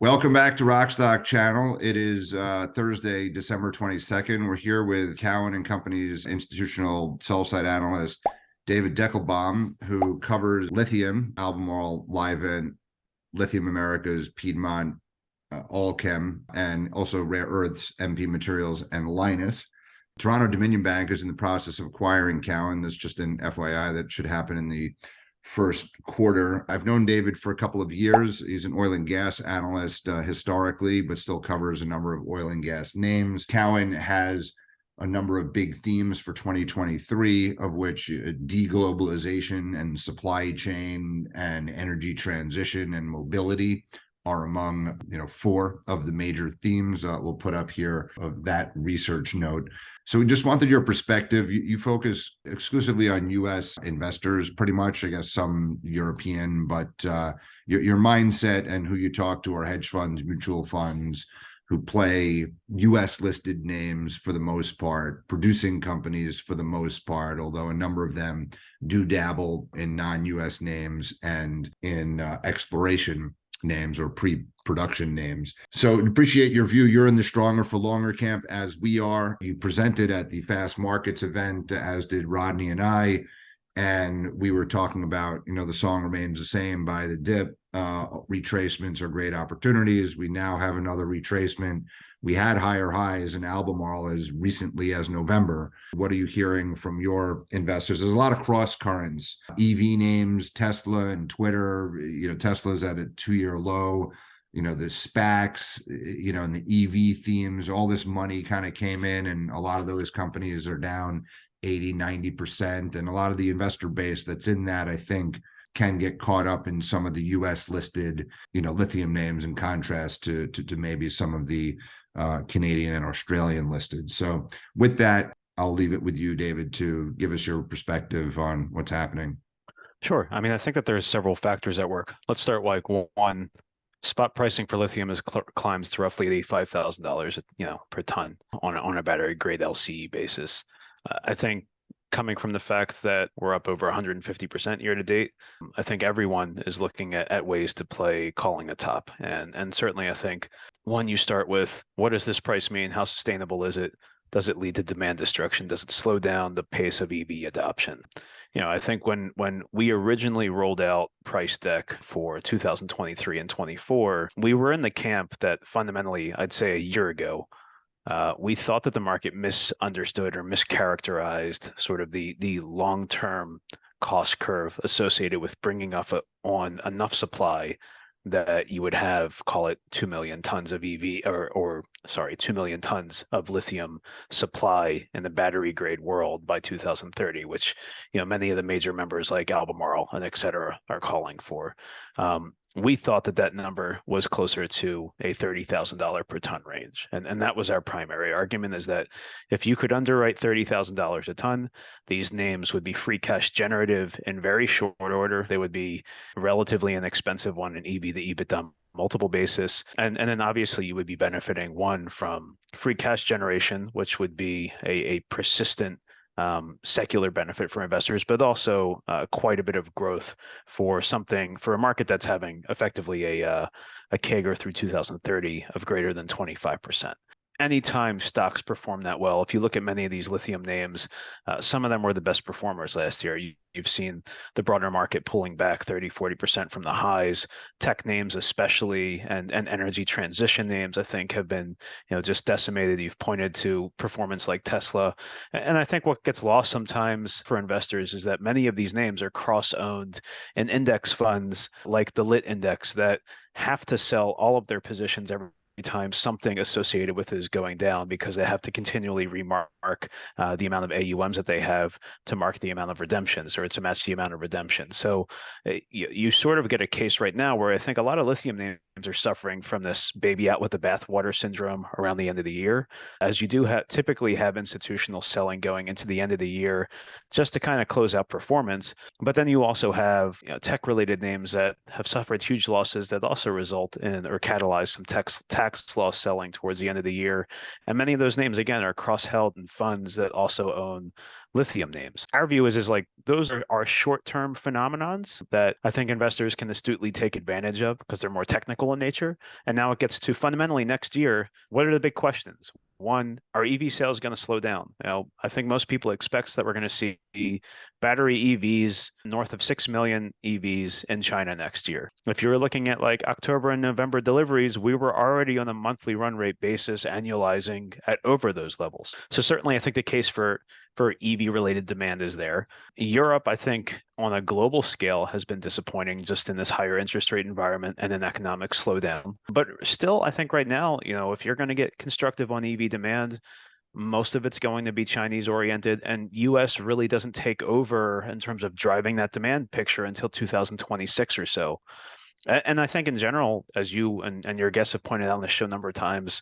Welcome back to Rockstock Channel. It is Thursday, December 22nd. We're here with Cowen and Company's institutional sell-side analyst, David Deckelbaum, who covers Lithium, Albemarle, Livent, Lithium Americas, Piedmont, Allchem, and also Rare Earths, MP Materials, and Linus. Toronto Dominion Bank is in the process of acquiring Cowen. That's just an FYI that should happen in the first quarter. I've known David for a couple of years. He's an oil and gas analyst historically, but still covers a number of oil and gas names. Cowen has a number of big themes for 2023, of which deglobalization and supply chain and energy transition and mobility are among four of the major themes. We'll put up here of that research note. So we just wanted your perspective. You focus exclusively on U.S. investors, pretty much, I guess some European, but your mindset and who you talk to are hedge funds, mutual funds, who play U.S. listed names for the most part, producing companies for the most part, although a number of them do dabble in non-U.S. names and in exploration names or pre-production names. So appreciate your view. You're in the stronger for longer camp, as we are. You presented at the Fast Markets event, as did Rodney and I, and we were talking about, the song remains the same by the dip. Retracements are great opportunities. We now have another retracement. We had higher highs in Albemarle as recently as November. What are you hearing from your investors? There's a lot of cross currents. EV names, Tesla and Twitter. Tesla's at a 2-year low. The SPACs, and the EV themes, all this money kind of came in, and a lot of those companies are down 80, 90%. And a lot of the investor base that's in that, I think, can get caught up in some of the U.S. listed, lithium names, in contrast to maybe some of the Canadian and Australian listed. So with that, I'll leave it with you, David, to give us your perspective on what's happening. Sure. I mean, I think that there's several factors at work. Let's start like one. Spot pricing for lithium has climbs to roughly $85,000, per ton on a battery grade LCE basis. I think coming from the fact that we're up over 150% year to date, I think everyone is looking at ways to play calling the top. And certainly I think one, you start with, what does this price mean? How sustainable is it? Does it lead to demand destruction? Does it slow down the pace of EV adoption? I think when we originally rolled out price deck for 2023 and 24, we were in the camp that fundamentally, I'd say a year ago, we thought that the market misunderstood or mischaracterized sort of the long-term cost curve associated with bringing on enough supply that you would have, call it 2 million tons of 2 million tons of lithium supply in the battery grade world by 2030, which, many of the major members like Albemarle and et cetera are calling for. We thought that number was closer to a $30,000 per ton range. And that was our primary argument, is that if you could underwrite $30,000 a ton, these names would be free cash generative in very short order. They would be relatively inexpensive on an EV to EBITDA multiple basis. And then obviously you would be benefiting, one, from free cash generation, which would be a persistent secular benefit for investors, but also quite a bit of growth for a market that's having effectively a CAGR through 2030 of greater than 25%. Anytime stocks perform that well, if you look at many of these lithium names, some of them were the best performers last year. You've seen the broader market pulling back 30, 40% from the highs. Tech names especially, and energy transition names, I think, have been just decimated. You've pointed to performance like Tesla. And I think what gets lost sometimes for investors is that many of these names are cross-owned in index funds like the Lit Index that have to sell all of their positions every time something associated with it is going down, because they have to continually remark the amount of AUMs that they have to mark the amount of redemptions, or to match the amount of redemption. So you sort of get a case right now where I think a lot of lithium names are suffering from this baby out with the bathwater syndrome around the end of the year, as you do typically have institutional selling going into the end of the year just to kind of close out performance. But then you also have tech-related names that have suffered huge losses that also result in or catalyze some tax loss selling towards the end of the year. And many of those names, again, are cross-held in funds that also own lithium names. Our view is like those are short-term phenomenons that I think investors can astutely take advantage of because they're more technical in nature. And now it gets to fundamentally next year, what are the big questions? One, are EV sales going to slow down? I think most people expect that we're going to see battery EVs north of 6 million EVs in China next year. If you were looking at like October and November deliveries, we were already on a monthly run rate basis annualizing at over those levels. So certainly I think the case for EV related demand is there. Europe, I think, on a global scale has been disappointing just in this higher interest rate environment and an economic slowdown. But still, I think right now, if you're going to get constructive on EV demand, most of it's going to be Chinese oriented, and US really doesn't take over in terms of driving that demand picture until 2026 or so. And I think in general, as you and your guests have pointed out on the show a number of times,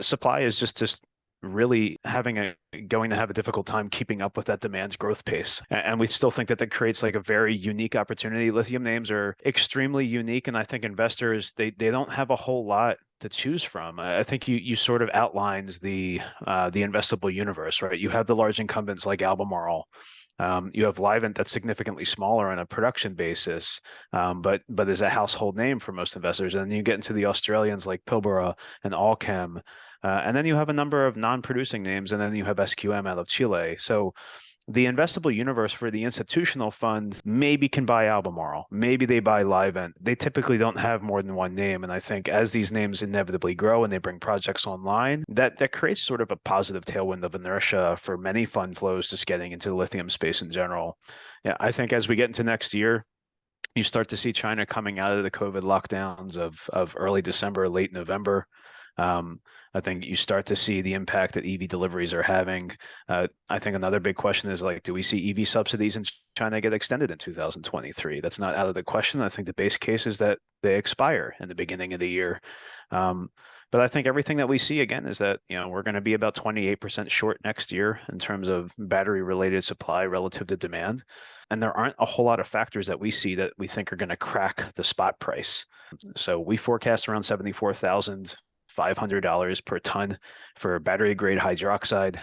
supply is just really going to have a difficult time keeping up with that demand's growth pace. And we still think that creates like a very unique opportunity. Lithium names are extremely unique, and I think investors they don't have a whole lot to choose from. I think you sort of outlines the investable universe, right? You have the large incumbents like Albemarle. You have Livent that's significantly smaller on a production basis, but is a household name for most investors. And then you get into the Australians like Pilbara and Allkem. And then you have a number of non-producing names, and then you have SQM out of Chile. So the investable universe for the institutional funds maybe can buy Albemarle, maybe they buy Livent. They typically don't have more than one name, and I think as these names inevitably grow and they bring projects online, that creates sort of a positive tailwind of inertia for many fund flows just getting into the lithium space in general. Yeah, I think as we get into next year, you start to see China coming out of the COVID lockdowns of early December, late November. I think you start to see the impact that EV deliveries are having. I think another big question is like, do we see EV subsidies in China get extended in 2023? That's not out of the question. I think the base case is that they expire in the beginning of the year. But I think everything that we see again is that we're going to be about 28% short next year in terms of battery related supply relative to demand. And there aren't a whole lot of factors that we see that we think are going to crack the spot price. So we forecast around $74,500 per ton for battery grade hydroxide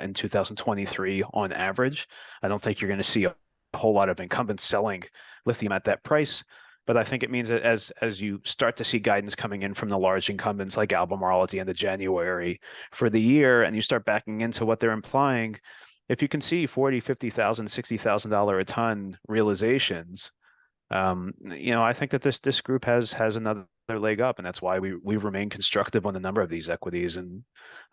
in 2023 on average. I don't think you're going to see a whole lot of incumbents selling lithium at that price. But I think it means that as you start to see guidance coming in from the large incumbents like Albemarle at the end of January for the year, and you start backing into what they're implying, if you can see $40,000, $50,000, $60,000 a ton realizations, I think that this group has another leg up, and that's why we remain constructive on a number of these equities. And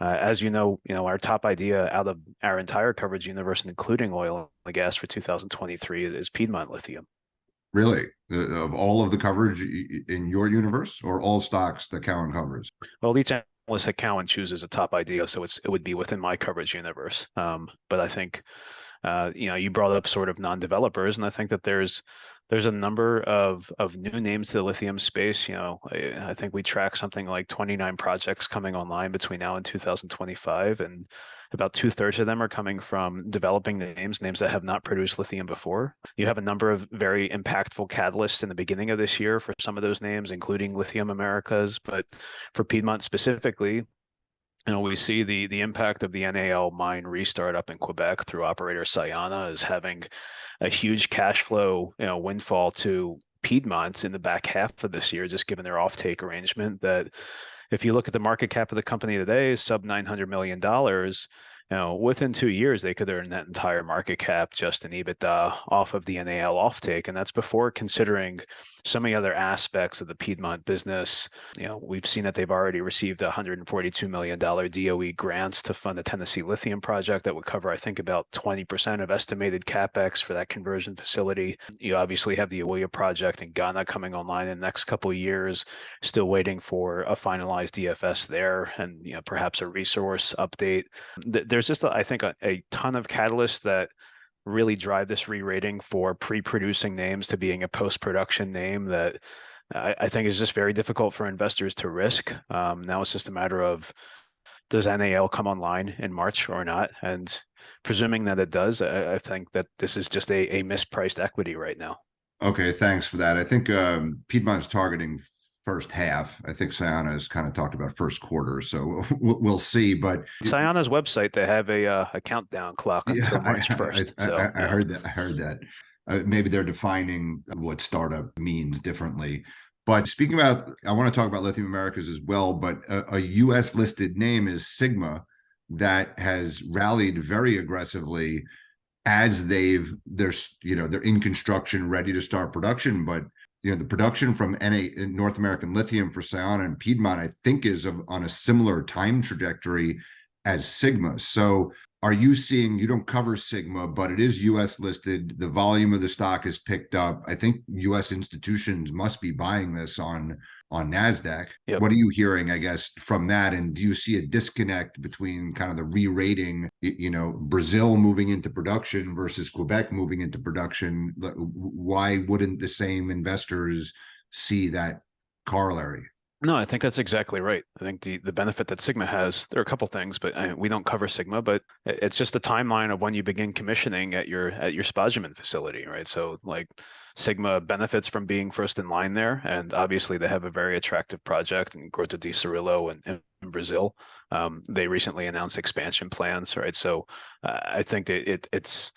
as our top idea out of our entire coverage universe, including oil and gas for 2023, is Piedmont Lithium. Really? Of all of the coverage in your universe, or all stocks that Cowen covers? Well, each analyst at Cowen chooses a top idea, so it would be within my coverage universe. But I think, you brought up sort of non-developers, and I think that there's a number of new names to the lithium space. I think we track something like 29 projects coming online between now and 2025, and about 2/3 of them are coming from developing names that have not produced lithium before. You have a number of very impactful catalysts in the beginning of this year for some of those names, including Lithium Americas. But for Piedmont specifically, we see the impact of the NAL mine restart up in Quebec through operator Sayona is having a huge cash flow windfall to Piedmont in the back half of this year, just given their offtake arrangement. That if you look at the market cap of the company today, sub $900 million. Within 2 years, they could earn that entire market cap just in EBITDA off of the NAL offtake. And that's before considering so many other aspects of the Piedmont business. We've seen that they've already received $142 million DOE grants to fund the Tennessee Lithium project that would cover, I think, about 20% of estimated CapEx for that conversion facility. You obviously have the Awoya project in Ghana coming online in the next couple of years, still waiting for a finalized DFS there and perhaps a resource update. There's just, I think, a ton of catalysts that really drive this re-rating for pre-producing names to being a post-production name that I think is just very difficult for investors to risk. Now it's just a matter of, does NAL come online in March or not? And presuming that it does, I think that this is just a mispriced equity right now. Okay, thanks for that. I think Piedmont's targeting first half. I think Sayana has kind of talked about first quarter, so we'll see. But Sayana's website, they have a countdown clock yeah, until March 1st. So I heard that. I heard that. Maybe they're defining what startup means differently. But speaking about, I want to talk about Lithium Americas as well. But a U.S. listed name is Sigma that has rallied very aggressively as they're in construction, ready to start production. But the production from North American Lithium for Sayona and Piedmont, I think, is on a similar time trajectory as Sigma. So are you seeing, you don't cover Sigma, but it is US listed, the volume of the stock is picked up. I think US institutions must be buying this on NASDAQ. Yep. What are you hearing, I guess, from that? And do you see a disconnect between kind of the re-rating, Brazil moving into production versus Quebec moving into production? Why wouldn't the same investors see that corollary? No, I think that's exactly right. I think the benefit that Sigma has, there are a couple things, but we don't cover Sigma, but it's just the timeline of when you begin commissioning at your spodumene facility, right? So like Sigma benefits from being first in line there, and obviously they have a very attractive project in Grota do Cirilo in Brazil. They recently announced expansion plans, right? So I think that it's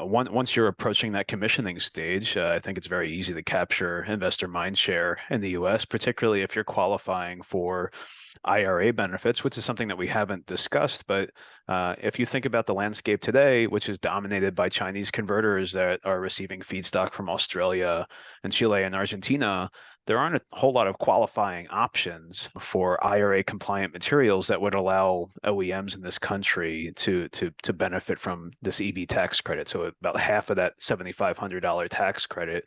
once you're approaching that commissioning stage, I think it's very easy to capture investor mind share in the US, particularly if you're qualifying for IRA benefits, which is something that we haven't discussed. But if you think about the landscape today, which is dominated by Chinese converters that are receiving feedstock from Australia and Chile and Argentina, there aren't a whole lot of qualifying options for IRA compliant materials that would allow OEMs in this country to benefit from this EV tax credit. So about half of that $7,500 tax credit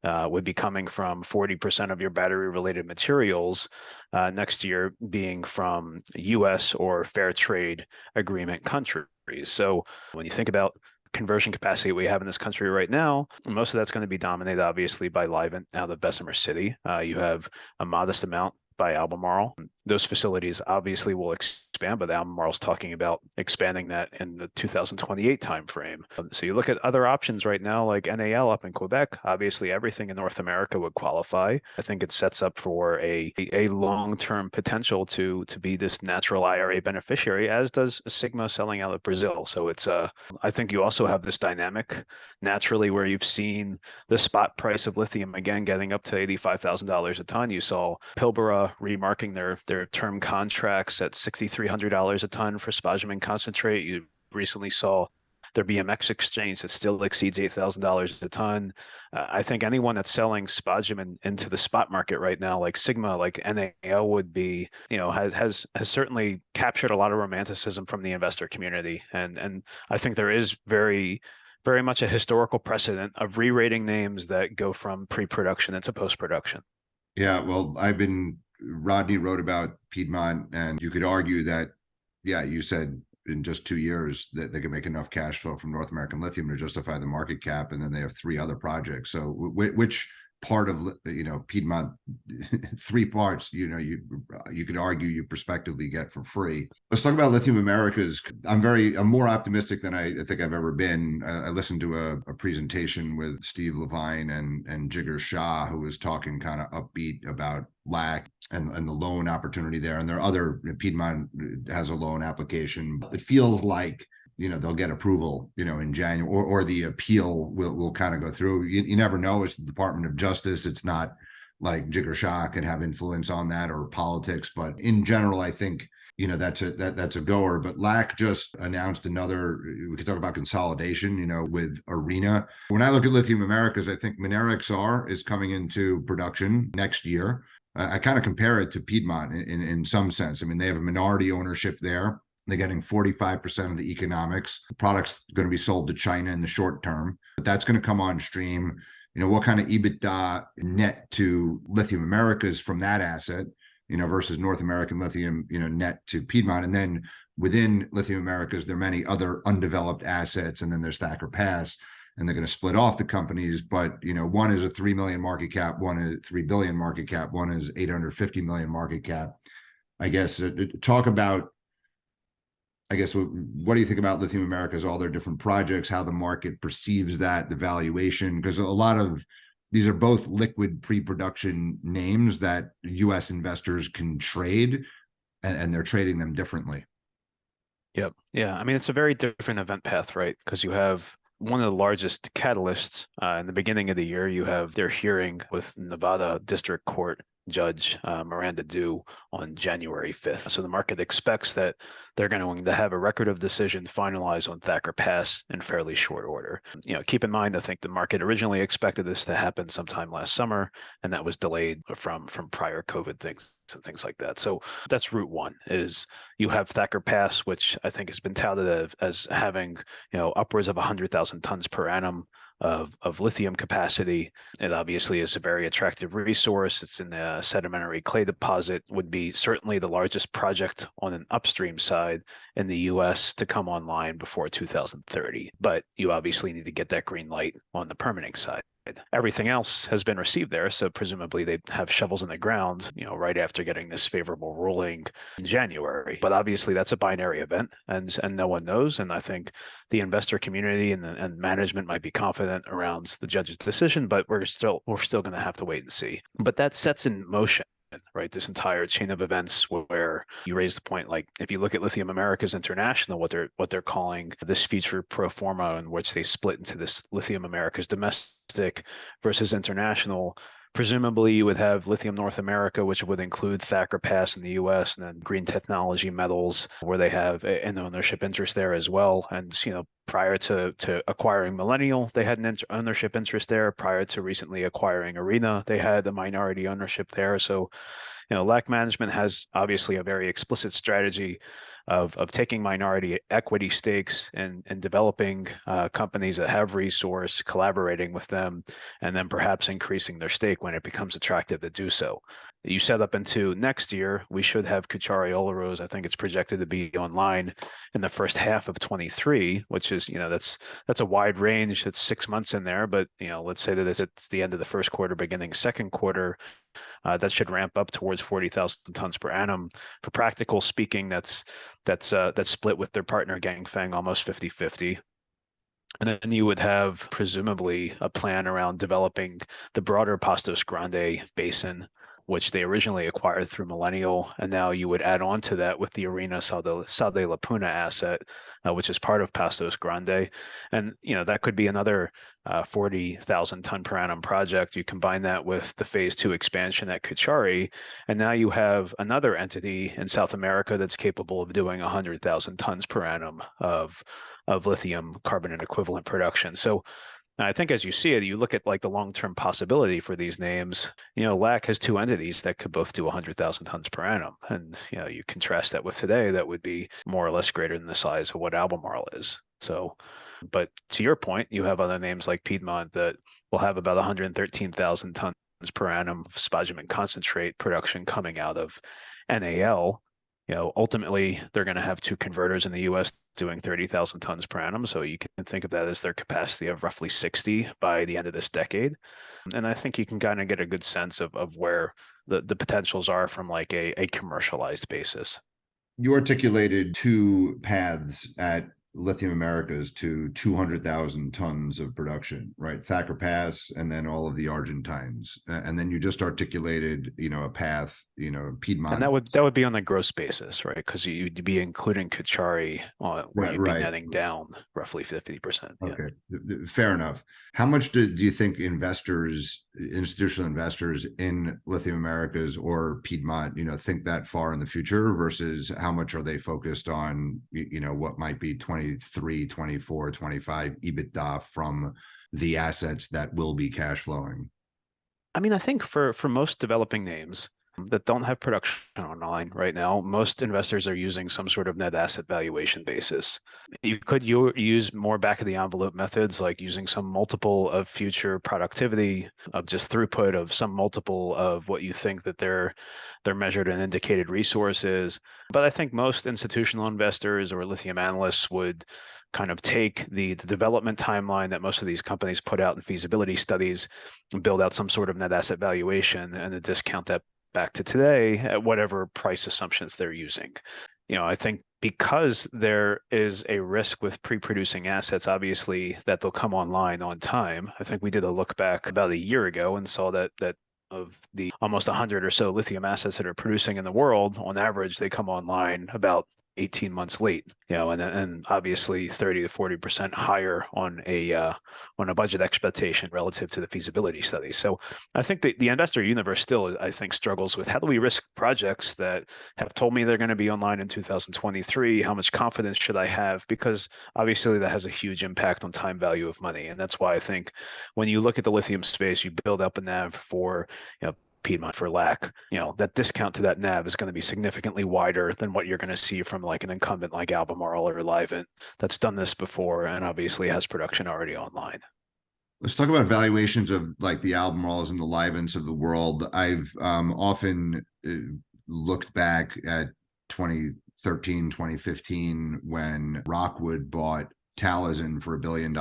would be coming from 40% of your battery related materials, next year being from US or fair trade agreement countries. So when you think about conversion capacity we have in this country right now, most of that's going to be dominated obviously by Livent out of Bessemer City. You have a modest amount by Albemarle. Those facilities obviously will expand, but Albemarle's talking about expanding that in the 2028 timeframe. So you look at other options right now, like NAL up in Quebec. Obviously, everything in North America would qualify. I think it sets up for a long-term potential to be this natural IRA beneficiary, as does Sigma selling out of Brazil. So it's I think you also have this dynamic naturally where you've seen the spot price of lithium again getting up to $85,000 a ton. You saw Pilbara remarking their term contracts at $6,300 a ton for spodumene concentrate. You recently saw their BMX exchange that still exceeds $8,000 a ton. I think anyone that's selling spodumene into the spot market right now, like Sigma, like NAL would be, has certainly captured a lot of romanticism from the investor community. And I think there is very much a historical precedent of re-rating names that go from pre-production into post-production. Yeah, well, Rodney wrote about Piedmont, and you could argue that, yeah, you said in just 2 years that they can make enough cash flow from North American Lithium to justify the market cap, and then they have 3 other projects. So which part of Piedmont, 3 parts, you could argue you prospectively get for free. Let's talk about Lithium Americas. I'm more optimistic than I think I've ever been. I listened to a presentation with Steve Levine and Jigar Shah, who was talking kind of upbeat about LAC and the loan opportunity there. And there are other, Piedmont has a loan application. It feels like they'll get approval, in January, or the appeal will kind of go through. You never know. It's the Department of Justice. It's not like Jigar Shah can have influence on that, or politics. But in general, I think, that's a goer. But LAC just announced another, we could talk about consolidation, with Arena. When I look at Lithium Americas, I think MinerXR is coming into production next year. I kind of compare it to Piedmont in some sense. I mean, they have a minority ownership there. They're getting 45% of the economics. The product's going to be sold to China in the short term, but that's going to come on stream. What kind of EBITDA net to Lithium Americas from that asset, versus North American Lithium, net to Piedmont. And then within Lithium Americas, there are many other undeveloped assets, and then there's Thacker Pass, and they're going to split off the companies. But, one is a 3 million market cap, one is 3 billion market cap, one is 850 million market cap. I guess talk about, what do you think about Lithium Americas, all their different projects, how the market perceives that, the valuation? Because a lot of these are both liquid pre-production names that US investors can trade, and they're trading them differently. Yep. Yeah. I mean, it's a very different event path, right? Because you have one of the largest catalysts in the beginning of the year. You have their hearing with Nevada District Court Judge Miranda Dew on January 5th. So the market expects that they're going to have a record of decision finalized on Thacker Pass in fairly short order. Keep in mind, I think the market originally expected this to happen sometime last summer, and that was delayed from prior COVID things and things like that. So that's route one. Is you have Thacker Pass, which I think has been touted as having upwards of 100,000 tons per annum of lithium capacity. It obviously is a very attractive resource. It's in the sedimentary clay deposit, would be certainly the largest project on an upstream side in the US to come online before 2030. But you obviously need to get that green light on the permitting side. Everything else has been received there, so presumably they have shovels in the ground, right after getting this favorable ruling in January. But obviously that's a binary event, and no one knows. And I think the investor community and management might be confident around the judge's decision, but we're still going to have to wait and see. But that sets in motion, right, this entire chain of events where you raise the point, like if you look at Lithium Americas International, what they're calling this future pro forma, in which they split into this Lithium Americas domestic versus international. Presumably you would have Lithium North America, which would include Thacker Pass in the US, and then Green Technology Metals, where they have an ownership interest there as well. And prior to acquiring Millennial, they had an ownership interest there. Prior to recently acquiring Arena, they had a minority ownership there. So LAC management has obviously a very explicit strategy of taking minority equity stakes and developing companies that have resource, collaborating with them, and then perhaps increasing their stake when it becomes attractive to do so. You set up into next year, we should have Caucharí-Olaroz. I think it's projected to be online in the first half of 23, which is, that's a wide range. It's 6 months in there, but let's say that it's the end of the first quarter, beginning second quarter. That should ramp up towards 40,000 tons per annum. For practical speaking, that's split with their partner Ganfeng almost 50-50. And then you would have presumably a plan around developing the broader Pastos Grande basin, which they originally acquired through Millennial. And now you would add on to that with the Arena Sal de la Puna asset, which is part of Pastos Grande. And, that could be another 40,000 ton per annum project. You combine that with the phase 2 expansion at Caucharí, and now you have another entity in South America that's capable of doing 100,000 tons per annum of lithium carbonate equivalent production. So I think as you see it, you look at like the long-term possibility for these names. LAC has two entities that could both do 100,000 tons per annum. And, you contrast that with today, that would be more or less greater than the size of what Albemarle is. So, but to your point, you have other names like Piedmont that will have about 113,000 tons per annum of spodumene concentrate production coming out of NAL. Ultimately, they're going to have two converters in the U.S. doing 30,000 tons per annum. So you can think of that as their capacity of roughly 60 by the end of this decade. And I think you can kind of get a good sense of where the potentials are from like a commercialized basis. You articulated two paths at Lithium Americas to 200,000 tons of production, right? Thacker Pass, and then all of the Argentines. And then you just articulated, a path, Piedmont. And that would be on the gross basis, right? Because you'd be including Caucharí, where you'd be netting down roughly 50%. Okay, fair enough. How much do you think institutional investors in Lithium Americas or Piedmont, think that far in the future versus how much are they focused on, what might be 23, 24, 25 EBITDA from the assets that will be cash flowing? I mean, I think for most developing names that don't have production online right now, most investors are using some sort of net asset valuation basis. You could use more back of the envelope methods, like using some multiple of future productivity, of just throughput, of some multiple of what you think that their measured and indicated resources. But I think most institutional investors or lithium analysts would kind of take the development timeline that most of these companies put out in feasibility studies and build out some sort of net asset valuation and then discount that back to today at whatever price assumptions they're using. I think because there is a risk with pre-producing assets, obviously, that they'll come online on time. I think we did a look back about a year ago and saw that of the almost 100 or so lithium assets that are producing in the world, on average, they come online about 18 months late, and obviously 30 to 40% higher on a budget expectation relative to the feasibility study. So I think the investor universe still, I think, struggles with how do we risk projects that have told me they're going to be online in 2023? How much confidence should I have? Because obviously that has a huge impact on time value of money. And that's why I think when you look at the lithium space, you build up a NAV for, Piedmont for lack, that discount to that NAV is going to be significantly wider than what you're going to see from like an incumbent like Albemarle or Livent that's done this before and obviously has production already online. Let's talk about valuations of like the Albemarles and the Livents of the world. I've often looked back at 2013, 2015, when Rockwood bought Talison for $1 billion,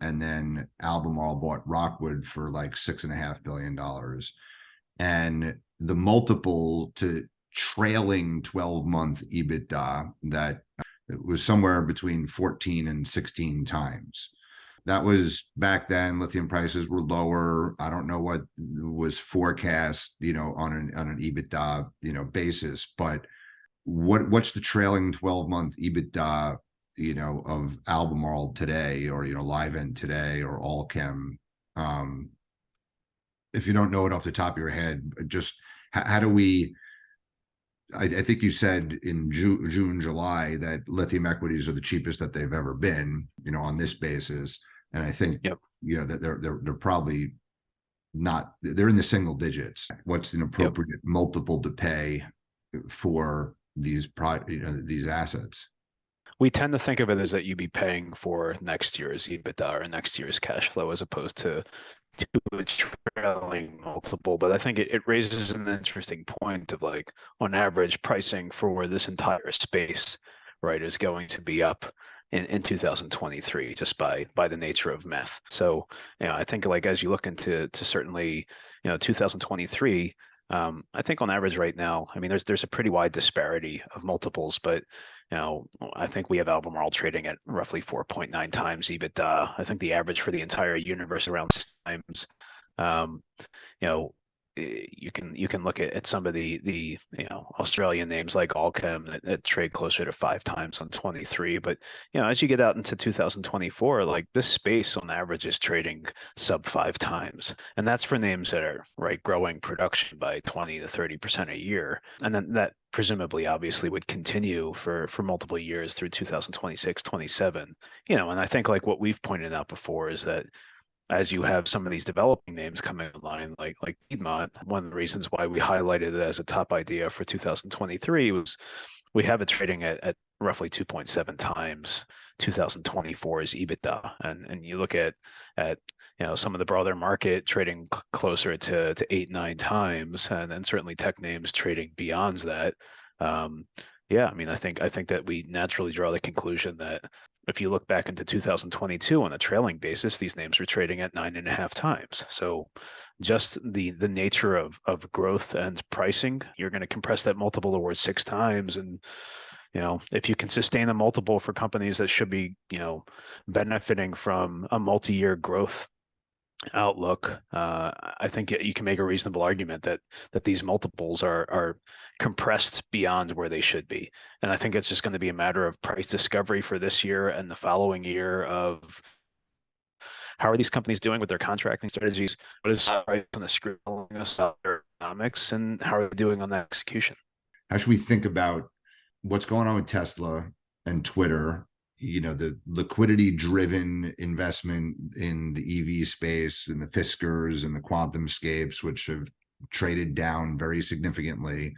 and then Albemarle bought Rockwood for like $6.5 billion. And the multiple to trailing 12-month EBITDA that it was somewhere between 14 and 16 times. That was back then. Lithium prices were lower. I don't know what was forecast, on an EBITDA, basis, but what's the trailing 12-month EBITDA, of Albemarle today, or Livent today, or Allchem? If you don't know it off the top of your head, just how do we? I think you said in June, July that lithium equities are the cheapest that they've ever been, on this basis. And I think, Yep. That they're probably not. They're in the single digits. What's an appropriate multiple to pay for these these assets? We tend to think of it as that you'd be paying for next year's EBITDA or next year's cash flow as opposed to a trailing multiple. But I think it raises an interesting point of like, on average, pricing for this entire space, right, is going to be up in 2023 just by the nature of math. So, I think like as you look into certainly, 2023, I think on average right now, I mean, there's a pretty wide disparity of multiples, but I think we have Albemarle trading at roughly 4.9 times EBITDA. I think the average for the entire universe around 6 times. You know, you can look at some of the Australian names like Allchem that trade closer to 5 times on 23. But as you get out into 2024, like this space on average is trading sub 5 times, and that's for names that are growing production by 20 to 30% a year, and then that presumably obviously would continue for multiple years through 2026, 27. And I think like what we've pointed out before is that as you have some of these developing names coming online, like Piedmont, one of the reasons why we highlighted it as a top idea for 2023 was we have it trading at roughly 2.7 times 2024's EBITDA, and you look at some of the broader market trading closer to 8-9 times, and then certainly tech names trading beyond that. I mean, I think that we naturally draw the conclusion that if you look back into 2022 on a trailing basis, these names were trading at 9.5 times. So just the nature of growth and pricing, you're going to compress that multiple towards 6 times. And, if you can sustain a multiple for companies that should be, benefiting from a multi-year growth outlook, I think you can make a reasonable argument that these multiples are compressed beyond where they should be. And I think it's just going to be a matter of price discovery for this year and the following year of how are these companies doing with their contracting strategies? What is the price on the script telling us about their economics, and how are they doing on that execution? How should we think about what's going on with Tesla and Twitter? The liquidity driven investment in the EV space and the Fiskars and the QuantumScapes, which have traded down very significantly.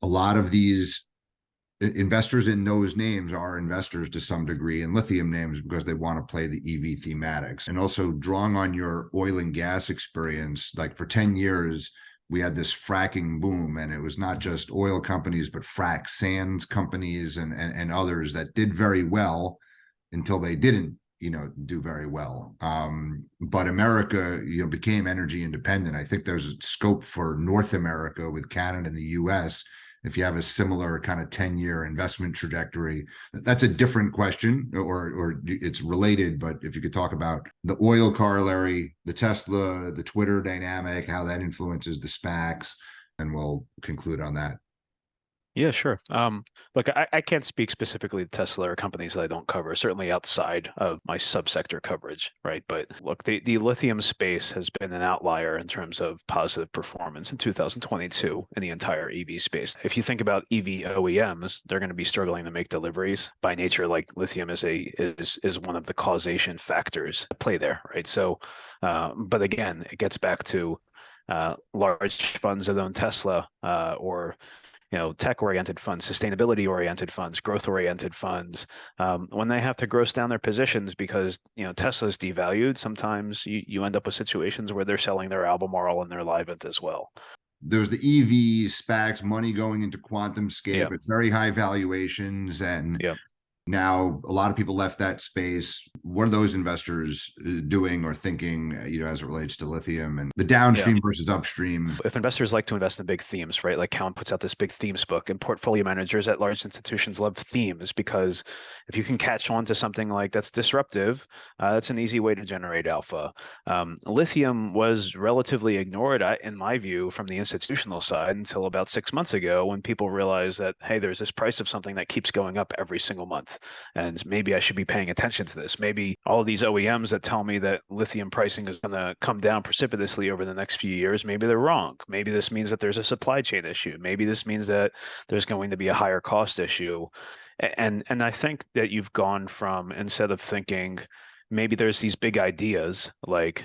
A lot of these investors in those names are investors to some degree in lithium names because they want to play the EV thematics. And also drawing on your oil and gas experience, like for 10 years, we had this fracking boom, and it was not just oil companies, but frack sands companies and others that did very well until they didn't, do very well. But America, became energy independent. I think there's scope for North America with Canada and the US if you have a similar kind of 10-year investment trajectory. That's a different question, or it's related, but if you could talk about the oil corollary, the Tesla, the Twitter dynamic, how that influences the SPACs, and we'll conclude on that. Yeah, sure. Look, I can't speak specifically to Tesla or companies that I don't cover, certainly outside of my subsector coverage, right? But look, the lithium space has been an outlier in terms of positive performance in 2022 in the entire EV space. If you think about EV OEMs, they're going to be struggling to make deliveries by nature, like lithium is one of the causation factors at play there, right? So, but again, it gets back to large funds that own Tesla or tech-oriented funds, sustainability-oriented funds, growth-oriented funds, when they have to gross down their positions because Tesla's devalued, sometimes you end up with situations where they're selling their Albemarle and their Livent as well. There's the EV SPACs, money going into QuantumScape Yeah, at very high valuations, and yeah. now a lot of people left that space. What are those investors doing or thinking, as it relates to lithium and the Yeah. downstream versus upstream? If investors like to invest in big themes, right? Like Cowen puts out this big themes book, and portfolio managers at large institutions love themes because if you can catch on to something like that's disruptive, that's an easy way to generate alpha. Lithium was relatively ignored, in my view, from the institutional side until about 6 months ago when people realized that, hey, there's this price of something that keeps going up every single month. And maybe I should be paying attention to this. Maybe all of these OEMs that tell me that lithium pricing is going to come down precipitously over the next few years, maybe they're wrong. Maybe this means that there's a supply chain issue. Maybe this means that there's going to be a higher cost issue. And I think that you've gone from, instead of thinking maybe there's these big ideas like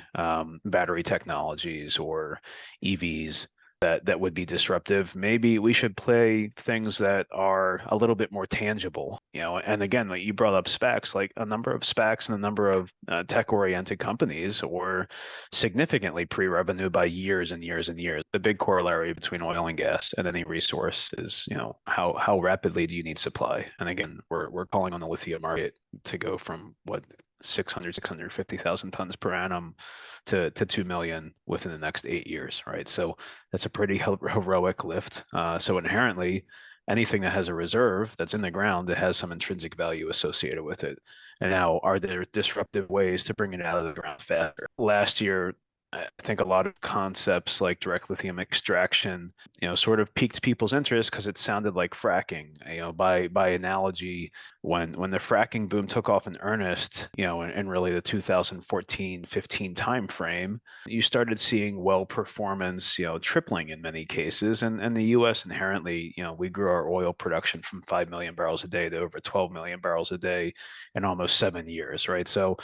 battery technologies or EVs that would be disruptive. Maybe we should play things that are a little bit more tangible, And again, like you brought up SPACs, like a number of SPACs and a number of tech-oriented companies were significantly pre-revenue by years and years and years. The big corollary between oil and gas and any resource is, how rapidly do you need supply? And again, we're calling on the lithium market to go from what 650,000 tons per annum to 2 million within the next 8 years, right? So that's a pretty heroic lift. So inherently, anything that has a reserve that's in the ground that has some intrinsic value associated with it. And now, are there disruptive ways to bring it out of the ground faster? Last year, I think a lot of concepts like direct lithium extraction, sort of piqued people's interest because it sounded like fracking. By analogy, when the fracking boom took off in earnest, in really the 2014-15 timeframe, you started seeing well performance, tripling in many cases. And the U.S. inherently, we grew our oil production from 5 million barrels a day to over 12 million barrels a day in almost 7 years, right? So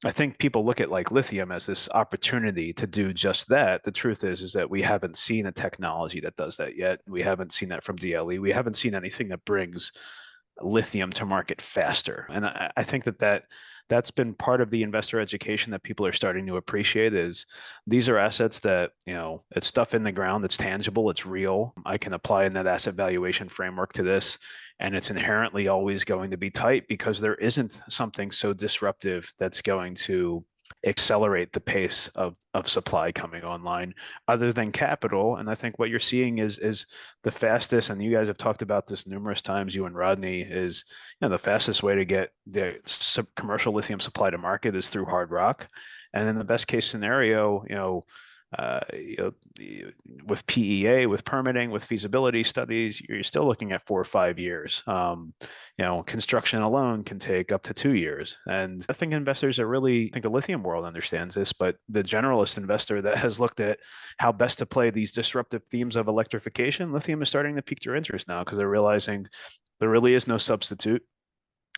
I think people look at like lithium as this opportunity to do just that. The truth is that we haven't seen a technology that does that yet. We haven't seen that from DLE. We haven't seen anything that brings lithium to market faster. And I think that's been part of the investor education that people are starting to appreciate is these are assets that, it's stuff in the ground, it's tangible, it's real. I can apply a net asset valuation framework to this, and it's inherently always going to be tight because there isn't something so disruptive that's going to accelerate the pace of supply coming online other than capital. And I think what you're seeing is the fastest, and you guys have talked about this numerous times, you and Rodney, is the fastest way to get the commercial lithium supply to market is through hard rock. And in the best case scenario, with PEA, with permitting, with feasibility studies, you're still looking at 4 or 5 years. Construction alone can take up to 2 years. And I think investors I think the lithium world understands this, but the generalist investor that has looked at how best to play these disruptive themes of electrification, lithium is starting to pique their interest now because they're realizing there really is no substitute.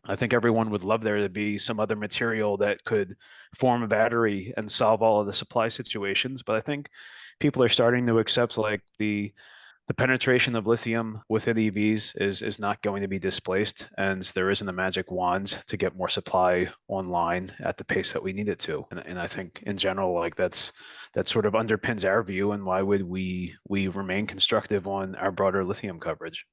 I think everyone would love there to be some other material that could form a battery and solve all of the supply situations. But I think people are starting to accept like the penetration of lithium within EVs is not going to be displaced, and there isn't a magic wand to get more supply online at the pace that we need it to. And I think in general, like that sort of underpins our view and why would we remain constructive on our broader lithium coverage.